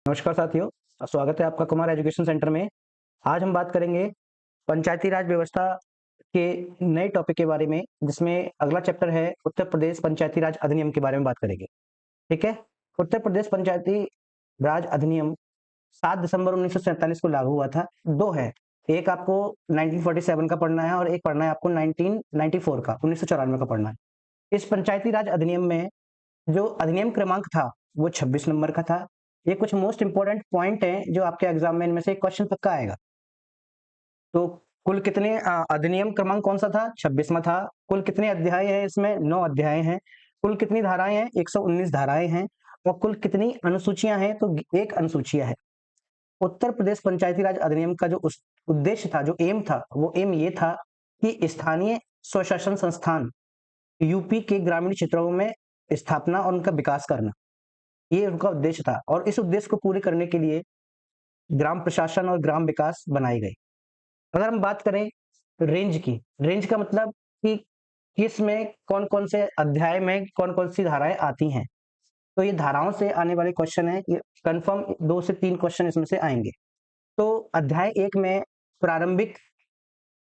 नमस्कार साथियों, स्वागत है आपका कुमार एजुकेशन सेंटर में। आज हम बात करेंगे पंचायती राज व्यवस्था के नए टॉपिक के बारे में, जिसमें अगला चैप्टर है उत्तर प्रदेश पंचायती राज अधिनियम के बारे में बात करेंगे। ठीक है। उत्तर प्रदेश पंचायती राज अधिनियम 7 दिसंबर 1947 को लागू हुआ था। दो है, एक आपको 1947 का पढ़ना है और एक पढ़ना है आपको 1994 का 1994 का पढ़ना है। इस पंचायती राज अधिनियम में जो अधिनियम क्रमांक था वो 26 नंबर का था। ये कुछ मोस्ट इंपोर्टेंट पॉइंट हैं जो आपके एग्जाम में इनमें से एक क्वेश्चन पक्का आएगा। तो कुल कितने अधिनियम क्रमांक कौन सा था? 26वां था। कुल कितने अध्याय हैं इसमें? 9 अध्याय हैं। कुल कितनी धाराएं हैं? 119 धाराएं हैं। और कुल कितनी अनुसूचियां हैं? तो एक अनुसूचिया है। उत्तर प्रदेश पंचायती राज अधिनियम का जो उद्देश्य था, जो एम था, वो एम ये था कि स्थानीय स्वशासन संस्थान यूपी के ग्रामीण क्षेत्रों में स्थापना और उनका विकास करना, ये उनका उद्देश्य था। और इस उद्देश्य को पूरे करने के लिए ग्राम प्रशासन और ग्राम विकास बनाई गई। अगर हम बात करें रेंज की, रेंज का मतलब कि किस में कौन कौन से अध्याय में कौन कौन सी धाराएं आती हैं, तो ये धाराओं से आने वाले क्वेश्चन है। ये कंफर्म 2 से 3 क्वेश्चन इसमें से आएंगे। तो अध्याय 1 में प्रारंभिक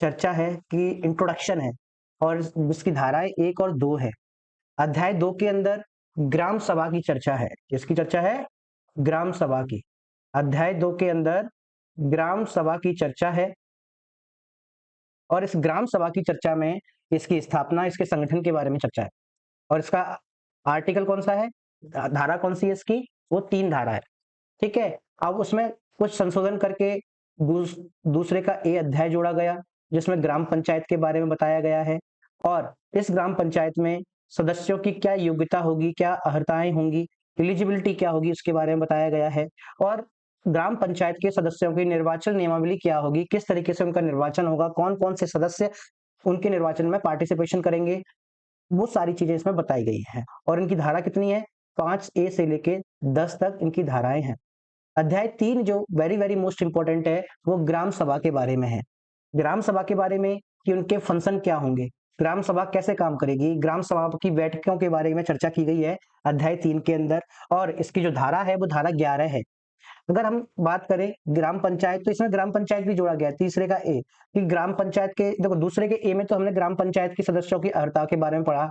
चर्चा है कि इंट्रोडक्शन है, और जिसकी धाराएं 1 और 2 है। अध्याय 2 के अंदर ग्राम सभा की चर्चा है। किसकी चर्चा है? ग्राम सभा की। अध्याय 2 के अंदर ग्राम सभा की चर्चा है, और इस ग्राम सभा की चर्चा में इसकी स्थापना, इसके संगठन के बारे में चर्चा है। और इसका आर्टिकल कौन सा है, धारा कौन सी है इसकी? वो 3 धारा है। ठीक है। अब उसमें कुछ संशोधन करके दूसरे का ए अध्याय जोड़ा गया, जिसमें ग्राम पंचायत के बारे में बताया गया है। और इस ग्राम पंचायत में सदस्यों की क्या योग्यता होगी, क्या अर्हताएं होंगी, एलिजिबिलिटी क्या होगी, उसके बारे में बताया गया है। और ग्राम पंचायत के सदस्यों की निर्वाचन नियमावली क्या होगी, किस तरीके से उनका निर्वाचन होगा, कौन कौन से सदस्य उनके निर्वाचन में पार्टिसिपेशन करेंगे, वो सारी चीजें इसमें बताई गई हैं। और इनकी धारा कितनी है? 5A से लेके 10 तक इनकी धाराएं हैं। अध्याय 3 जो वेरी वेरी मोस्ट इंपॉर्टेंट है, वो ग्राम सभा के बारे में है। ग्राम सभा के बारे में कि उनके फंक्शन क्या होंगे, ग्राम सभा कैसे काम करेगी, ग्राम सभा की बैठकों के बारे में चर्चा की गई है अध्याय 3 के अंदर। और इसकी जो धारा है वो धारा 11 है। अगर हम बात करें ग्राम पंचायत, तो इसमें ग्राम पंचायत भी जोड़ा गया है, तीसरे का ए, कि ग्राम पंचायत के, देखो दूसरे के ए में तो हमने ग्राम पंचायत के सदस्यों की अर्हता के बारे में पढ़ा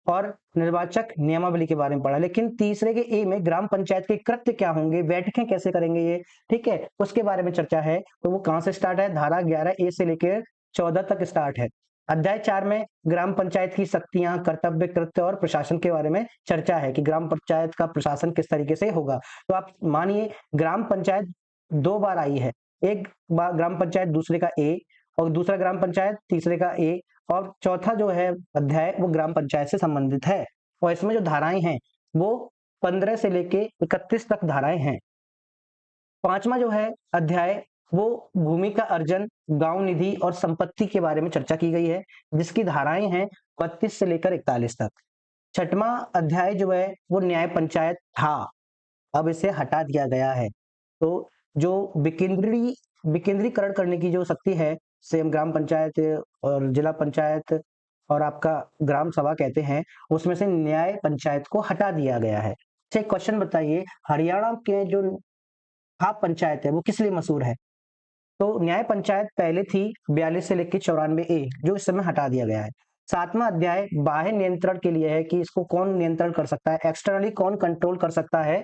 और निर्वाचक नियमावली के बारे में पढ़ा, लेकिन तीसरे के ए में ग्राम पंचायत के कृत्य क्या होंगे, बैठकें कैसे करेंगे ये, ठीक है, उसके बारे में चर्चा है। तो वो कहां से स्टार्ट है? धारा 11A से लेकर 14 तक स्टार्ट है। अध्याय 4 में ग्राम पंचायत की शक्तियां, कर्तव्य, कृत्य और प्रशासन के बारे में चर्चा है कि ग्राम पंचायत का प्रशासन किस तरीके से होगा। तो आप मानिए ग्राम पंचायत 2 बार आई है, एक बार ग्राम पंचायत दूसरे का ए, और दूसरा ग्राम पंचायत तीसरे का ए, और चौथा जो है अध्याय वो ग्राम पंचायत से संबंधित है। और इसमें जो धाराएं हैं वो 15 से लेके 31 तक धाराएं हैं। पांचवा जो है अध्याय, वो भूमि का अर्जन, गांव निधि और संपत्ति के बारे में चर्चा की गई है, जिसकी धाराएं हैं 32 से लेकर 41 तक। छठवां अध्याय जो है वो न्याय पंचायत था, अब इसे हटा दिया गया है। तो जो विकेंद्रीकरण करने की जो शक्ति है, सेम ग्राम पंचायत और जिला पंचायत और आपका ग्राम सभा कहते हैं, उसमें से न्याय पंचायत को हटा दिया गया है। अच्छा, एक क्वेश्चन बताइए, हरियाणा के जो खाप पंचायत है वो किस लिए मशहूर है? तो न्याय पंचायत पहले थी 42 से लेकर 94A, जो इस समय हटा दिया गया है। 7वां अध्याय बाह्य नियंत्रण के लिए है कि इसको कौन नियंत्रण कर सकता है, एक्सटर्नली कौन कंट्रोल कर सकता है,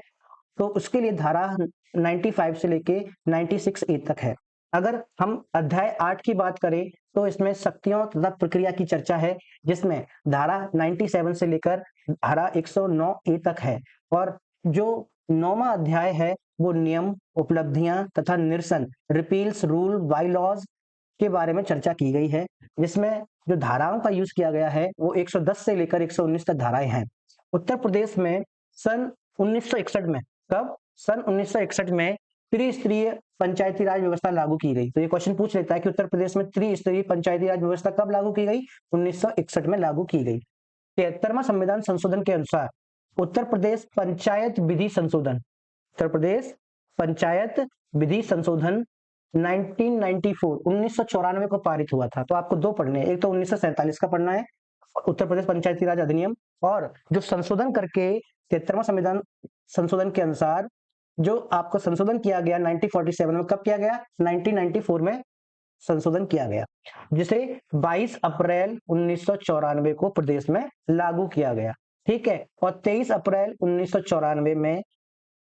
तो उसके लिए धारा 95 से लेके 96A तक है। अगर हम अध्याय 8 की बात करें तो इसमें शक्तियों तथा प्रक्रिया की चर्चा है, जिसमें धारा 97 से लेकर धारा 109A तक है। और जो 9वां अध्याय है वो नियम, उपलब्धियां तथा निरसन, रिपील्स, रूल, बाई लॉज के बारे में चर्चा की गई है, जिसमें जो धाराओं का यूज किया गया है वो 110 से लेकर 119 तक धाराएं हैं। उत्तर प्रदेश में सन 1961 में, कब? सन 1961 में त्रिस्तरीय पंचायती राज व्यवस्था लागू की गई। तो ये क्वेश्चन पूछ लेता है कि उत्तर प्रदेश में त्रिस्तरीय पंचायती राज व्यवस्था कब लागू की गई? 1961 में लागू की गई। 73वां संविधान संशोधन के अनुसार उत्तर प्रदेश पंचायत विधि संशोधन, उत्तर प्रदेश पंचायत विधि संशोधन 1994 को पारित हुआ था। तो आपको दो पढ़ने हैं, एक तो 1947 का पढ़ना है, उत्तर प्रदेश पंचायती राज अधिनियम, और जो संशोधन करके 73वां संविधान संशोधन के अनुसार जो आपका संशोधन किया गया 1947 में, कब किया गया? 1994 में संशोधन किया गया, जिसे 22 अप्रैल 1994 को प्रदेश में लागू किया गया। ठीक है, और 23 अप्रैल 1994 में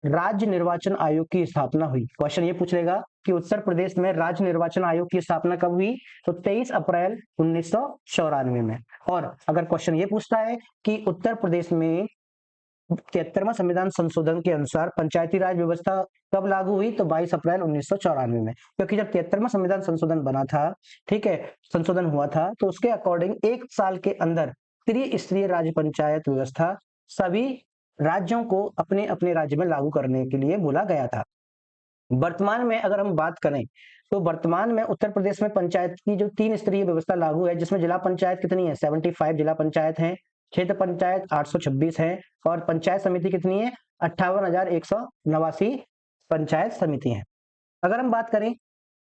राज्य निर्वाचन आयोग की स्थापना हुई। क्वेश्चन ये पूछ लेगा कि उत्तर प्रदेश में राज्य निर्वाचन आयोग की स्थापना कब हुई? तो 23 अप्रैल 1994 में। और अगर क्वेश्चन ये पूछता है कि उत्तर प्रदेश में 73वां संविधान संशोधन के अनुसार पंचायती राज व्यवस्था कब लागू हुई? तो 22 अप्रैल 1994 में, क्योंकि जब 73वां संविधान संशोधन बना था, ठीक है, संशोधन हुआ था, तो उसके अकॉर्डिंग 1 साल के अंदर त्रिस्तरीय राज्य पंचायत व्यवस्था सभी राज्यों को अपने अपने राज्य में लागू करने के लिए बोला गया था। वर्तमान में अगर हम बात करें, तो वर्तमान में उत्तर प्रदेश में पंचायत की जो 3 स्तरीय व्यवस्था लागू है, जिसमें जिला पंचायत कितनी है? 75 जिला पंचायत है, क्षेत्र पंचायत 826 है, और पंचायत समिति कितनी है? 58,189 पंचायत समिति है। अगर हम बात करें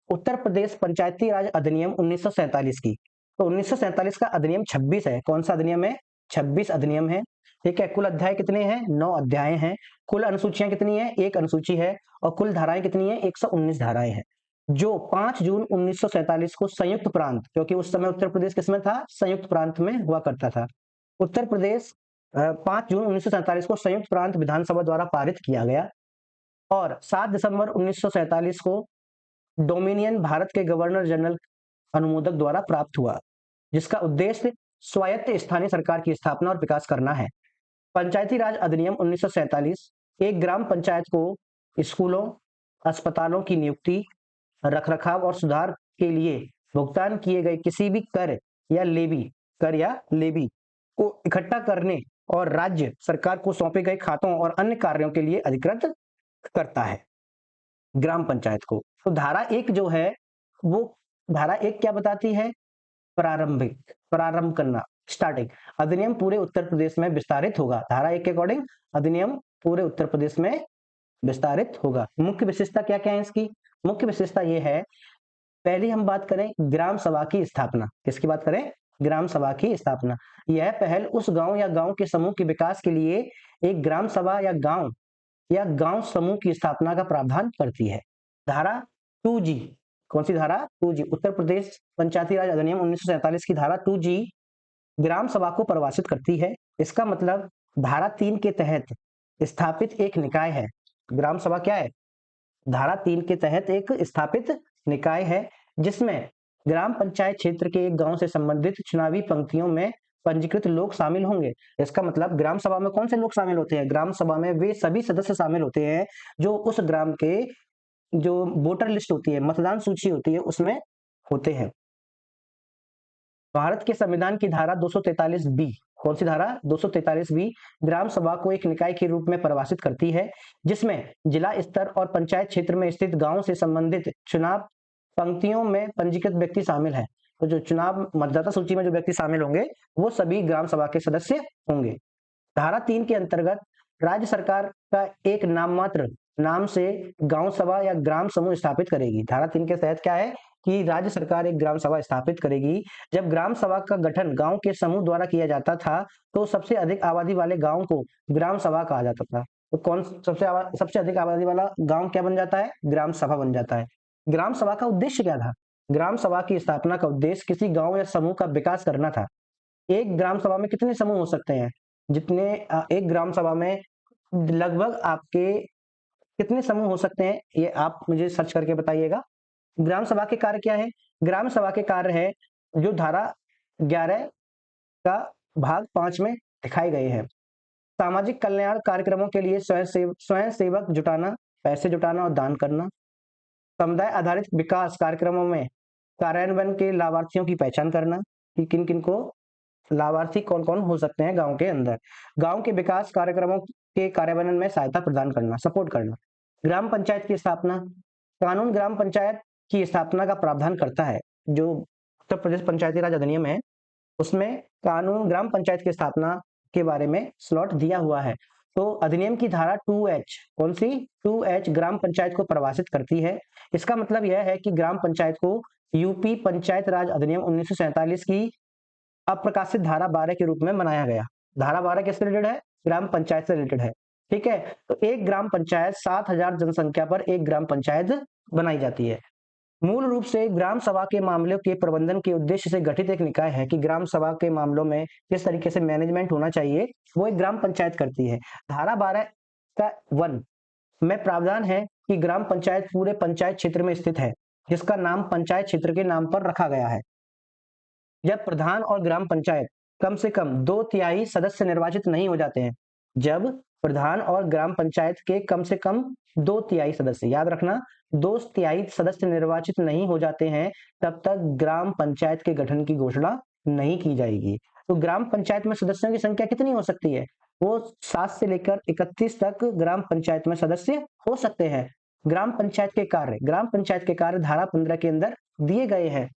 उत्तर प्रदेश पंचायती राज अधिनियम 1947 की, तो 1947 का अधिनियम 26 है। कौन सा अधिनियम है? 26 अधिनियम है। ठीक है, कुल अध्याय कितने हैं? 9 अध्याय हैं। कुल अनुसूचियां कितनी है? 1 अनुसूची है। और कुल धाराएं कितनी है? 119 धाराएं हैं। जो 5 जून 1947 को संयुक्त प्रांत, क्योंकि उस समय उत्तर प्रदेश किसमें था? संयुक्त प्रांत में हुआ करता था। उत्तर प्रदेश 5 जून 1947 को संयुक्त प्रांत विधानसभा द्वारा पारित किया गया, और 7 दिसंबर 1947 को डोमिनियन भारत के गवर्नर जनरल अनुमोदक द्वारा प्राप्त हुआ, जिसका उद्देश्य स्वायत्त स्थानीय सरकार की स्थापना और विकास करना है। पंचायती राज अधिनियम 1947 एक ग्राम पंचायत को स्कूलों, अस्पतालों की नियुक्ति, रखरखाव और सुधार के लिए भुगतान किए गए किसी भी कर या लेवी को इकट्ठा करने और राज्य सरकार को सौंपे गए खातों और अन्य कार्यों के लिए अधिकृत करता है ग्राम पंचायत को। तो धारा 1 जो है, वो धारा 1 क्या बताती है? प्रारंभ करना, स्टार्टिंग। अधिनियम पूरे उत्तर प्रदेश में विस्तारित होगा। धारा 1 के अकॉर्डिंग अधिनियम पूरे उत्तर प्रदेश में विस्तारित होगा। मुख्य विशेषता क्या क्या है इसकी? मुख्य विशेषता ये है, पहली हम बात करें ग्राम सभा की स्थापना। किसकी बात करें? ग्राम सभा की स्थापना। यह पहल उस गांव या गांव के समूह के विकास के लिए एक ग्राम सभा या गांव समूह की स्थापना का प्रावधान करती है। धारा 2G, कौन सी धारा? 2G, उत्तर प्रदेश पंचायती राज अधिनियम 1947 की धारा 2G ग्राम सभा को परिभाषित करती है। इसका मतलब धारा 3 के तहत स्थापित एक निकाय है। ग्राम सभा क्या है? धारा 3 के तहत एक स्थापित निकाय है, जिसमें ग्राम पंचायत क्षेत्र के एक गांव से संबंधित चुनावी पंक्तियों में पंजीकृत लोग शामिल होंगे। इसका मतलब ग्राम सभा में कौन से लोग शामिल होते हैं? ग्राम सभा में वे सभी सदस्य शामिल होते हैं जो उस ग्राम के जो वोटर लिस्ट होती है, मतदान सूची होती है, उसमें होते हैं। भारत के संविधान की धारा 243B, कौन सी धारा? 243B ग्राम सभा को एक निकाय के रूप में परिभाषित करती है, जिसमें जिला स्तर और पंचायत क्षेत्र में स्थित गांव से संबंधित चुनाव पंक्तियों में पंजीकृत व्यक्ति शामिल है। तो जो चुनाव मतदाता सूची में जो व्यक्ति शामिल होंगे, वो सभी ग्राम सभा के सदस्य होंगे। धारा 3 के अंतर्गत राज्य सरकार का एक नाममात्र नाम से गांव सभा या ग्राम समूह स्थापित करेगी। धारा 3 के तहत क्या है कि राज्य सरकार एक ग्राम सभा स्थापित करेगी। जब ग्राम सभा का गठन गांव के समूह द्वारा किया जाता था, तो सबसे अधिक आबादी वाले गांव को ग्राम सभा कहा जाता था। तो कौन सबसे अधिक आबादी वाला गांव क्या बन जाता है? ग्राम सभा बन जाता है। ग्राम सभा का उद्देश्य क्या था? ग्राम सभा की स्थापना का उद्देश्य किसी गांव या समूह का विकास करना था। एक ग्राम सभा में कितने समूह हो सकते हैं? एक ग्राम सभा में लगभग आपके कितने समूह हो सकते हैं, ये आप मुझे सर्च करके बताइएगा। ग्राम सभा के कार्य क्या है? ग्राम सभा के कार्य है जो धारा 11 का भाग 5 में दिखाए गए हैं। सामाजिक कल्याण कार्यक्रमों के लिए स्वयं सेवक जुटाना, पैसे जुटाना और दान करना। समुदाय आधारित विकास कार्यक्रमों में कार्यान्वयन के लाभार्थियों की पहचान करना कि किन किन को लाभार्थी कौन कौन हो सकते हैं गांव के अंदर। गांव के विकास कार्यक्रमों के कार्यान्वयन में सहायता प्रदान करना, सपोर्ट करना। ग्राम पंचायत की स्थापना। कानून ग्राम पंचायत की स्थापना का प्रावधान करता है। जो उत्तर प्रदेश पंचायती राज अधिनियम है, उसमें कानून ग्राम पंचायत की स्थापना के बारे में स्लॉट दिया हुआ है। तो अधिनियम की धारा 2H, कौन सी? 2H ग्राम पंचायत को परिभाषित करती है। इसका मतलब यह है कि ग्राम पंचायत को यूपी पंचायत राज अधिनियम 1947 की अप्रकाशित धारा 12 के रूप में बनाया गया। धारा 12 किससे रिलेटेड है? ग्राम पंचायत से रिलेटेड है। ठीक है, तो एक ग्राम पंचायत 7,000 जनसंख्या पर एक ग्राम पंचायत बनाई जाती है। मूल रूप से ग्राम सभा के मामलों के प्रबंधन के उद्देश्य से गठित एक निकाय है कि ग्राम सभा के मामलों में किस तरीके से मैनेजमेंट होना चाहिए, वो एक ग्राम पंचायत करती है। धारा 12 का 1 में प्रावधान है कि ग्राम पंचायत पूरे पंचायत क्षेत्र में स्थित है, जिसका नाम पंचायत क्षेत्र के नाम पर रखा गया है। जब प्रधान और ग्राम पंचायत कम से कम 2/3 सदस्य निर्वाचित नहीं हो जाते हैं, जब प्रधान और ग्राम पंचायत के कम से कम 2/3 सदस्य, याद रखना 2/3 सदस्य निर्वाचित नहीं हो जाते हैं, तब तक ग्राम पंचायत के गठन की घोषणा नहीं की जाएगी। तो ग्राम पंचायत में सदस्यों की संख्या कितनी हो सकती है? वो 7 से लेकर 31 तक ग्राम पंचायत में सदस्य हो सकते हैं। ग्राम पंचायत के कार्य धारा 15 के अंदर दिए गए हैं।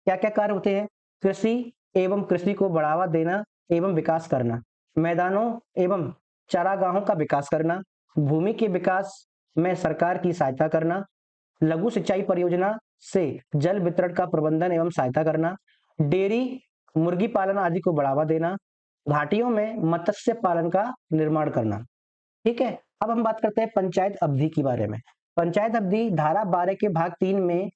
क्या क्या कार्य होते हैं? कृषि एवं कृषि को बढ़ावा देना एवं विकास करना, मैदानों एवं चारागाहों का विकास करना, भूमि के विकास में सरकार की सहायता करना, लघु सिंचाई परियोजना से जल वितरण का प्रबंधन एवं सहायता करना, डेयरी मुर्गी पालन आदि को बढ़ावा देना, घाटियों में मत्स्य पालन का निर्माण करना। ठीक है, अब हम बात करते हैं पंचायत अवधि के बारे में। पंचायत अवधि धारा 12 के भाग 3 में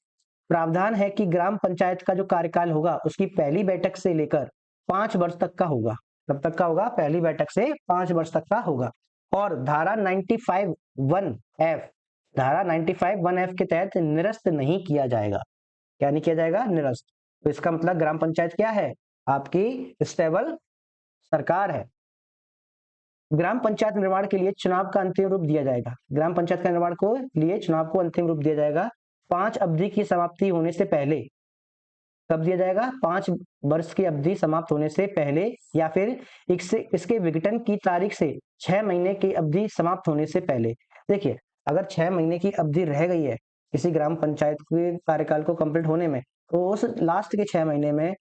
प्रावधान है कि ग्राम पंचायत का जो कार्यकाल होगा उसकी पहली बैठक से लेकर 5 वर्ष तक का होगा। कब तक का होगा? पहली बैठक से 5 वर्ष तक का होगा। और धारा 95(1)(f) के तहत निरस्त नहीं किया जाएगा। क्या नहीं किया जाएगा? निरस्त। तो इसका मतलब ग्राम पंचायत क्या है? आपकी स्टेबल सरकार है। ग्राम पंचायत निर्माण के लिए चुनाव का अंतिम रूप दिया जाएगा। ग्राम पंचायत का निर्माण को लिए चुनाव को अंतिम रूप दिया जाएगा 5 अवधि की समाप्ति होने से पहले। कब दिया जाएगा? 5 वर्ष की अवधि समाप्त होने से पहले, या फिर इसके विघटन की तारीख से 6 महीने की अवधि समाप्त होने से पहले। देखिए, अगर 6 महीने की अवधि रह गई है किसी ग्राम पंचायत के कार्यकाल को कंप्लीट होने में, तो उस लास्ट के 6 महीने में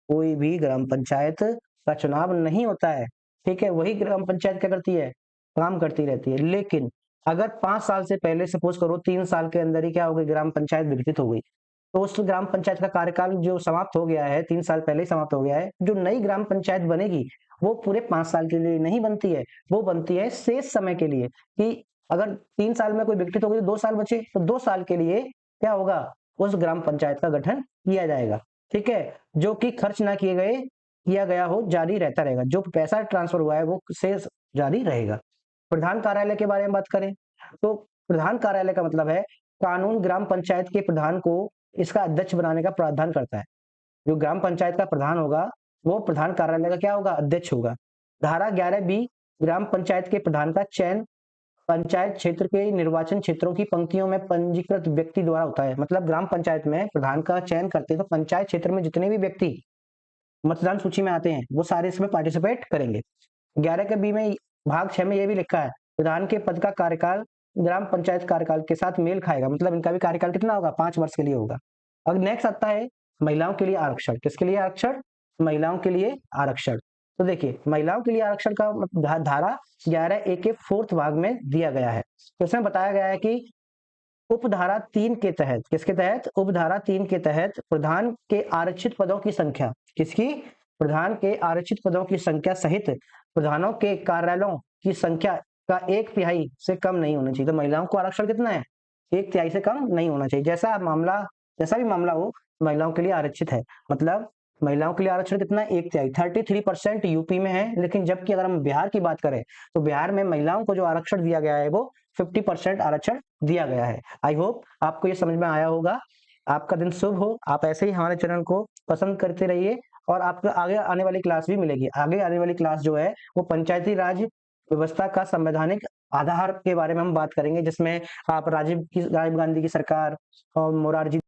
कोई भी ग्राम पंचायत का चुनाव नहीं होता है। ठीक है, वही ग्राम पंचायत क्या करती है? काम करती रहती है। लेकिन अगर 5 साल से पहले सपोज करो 3 साल के अंदर ही क्या हो गई, ग्राम पंचायत विघटित हो गई, तो उस ग्राम पंचायत का कार्यकाल जो समाप्त हो गया है, 3 साल पहले ही समाप्त हो गया है, जो नई ग्राम पंचायत बनेगी वो पूरे 5 साल के लिए नहीं बनती है, वो बनती है शेष समय के लिए। कि अगर 3 साल में कोई विघटित हो गई तो 2 साल बचे, तो 2 साल के लिए क्या होगा? उस ग्राम पंचायत का गठन किया जाएगा। ठीक है, जो कि खर्च ना किया गया हो जारी रहता रहेगा, जो पैसा ट्रांसफर हुआ है वो शेष जारी रहेगा। प्रधान कार्यालय के बारे में बात करें तो प्रधान कार्यालय का मतलब है कानून ग्राम पंचायत के प्रधान को इसका अध्यक्ष बनाने का प्रावधान करता है। जो ग्राम पंचायत का प्रधान होगा वो प्रधान कार्यालय का क्या होगा? अध्यक्ष होगा। धारा 11B ग्राम पंचायत के प्रधान का चयन पंचायत क्षेत्र के निर्वाचन क्षेत्रों की पंक्तियों में पंजीकृत व्यक्ति द्वारा होता है। मतलब ग्राम पंचायत में प्रधान का चयन करते हैं तो पंचायत क्षेत्र में जितने भी व्यक्ति मतदान सूची में आते हैं वो सारे इसमें पार्टिसिपेट करेंगे। 11 के बी में भाग 6 में ये भी लिखा है प्रधान के पद का कार्यकाल ग्राम पंचायत कार्यकाल के साथ मेल खाएगा। मतलब इनका भी कार्यकाल कितना होगा? 5 वर्ष के लिए होगा। अब नेक्स्ट आता है महिलाओं के लिए आरक्षण। किसके लिए आरक्षण? महिलाओं के लिए आरक्षण। तो देखिए, महिलाओं के लिए आरक्षण का धारा 11A के 4th भाग में दिया गया है। तो इसमें बताया गया है कि उपधारा 3 के तहत, किसके तहत? उपधारा 3 के तहत प्रधान के आरक्षित पदों की संख्या, किसकी? प्रधान के आरक्षित पदों की संख्या सहित प्रधानों के कार्यालयों की संख्या का 1/3 से कम नहीं होना चाहिए। तो महिलाओं को आरक्षण कितना है? 1/3 से कम नहीं होना चाहिए। जैसा भी मामला हो, महिलाओं के लिए आरक्षित है। मतलब महिलाओं के लिए आरक्षण कितना है? 1/3। 33% यूपी में है, लेकिन जबकि अगर हम बिहार की बात करें तो बिहार में महिलाओं को जो आरक्षण दिया गया है वो 50% आरक्षण दिया गया है। आई होप आपको ये समझ में आया होगा। आपका दिन शुभ हो। आप ऐसे ही हमारे चैनल को पसंद करते रहिए और आपको आगे आने वाली क्लास भी मिलेगी। आगे आने वाली क्लास जो है वो पंचायती राज व्यवस्था का संवैधानिक आधार के बारे में हम बात करेंगे, जिसमें आप राजीव गांधी की सरकार और मोरारजी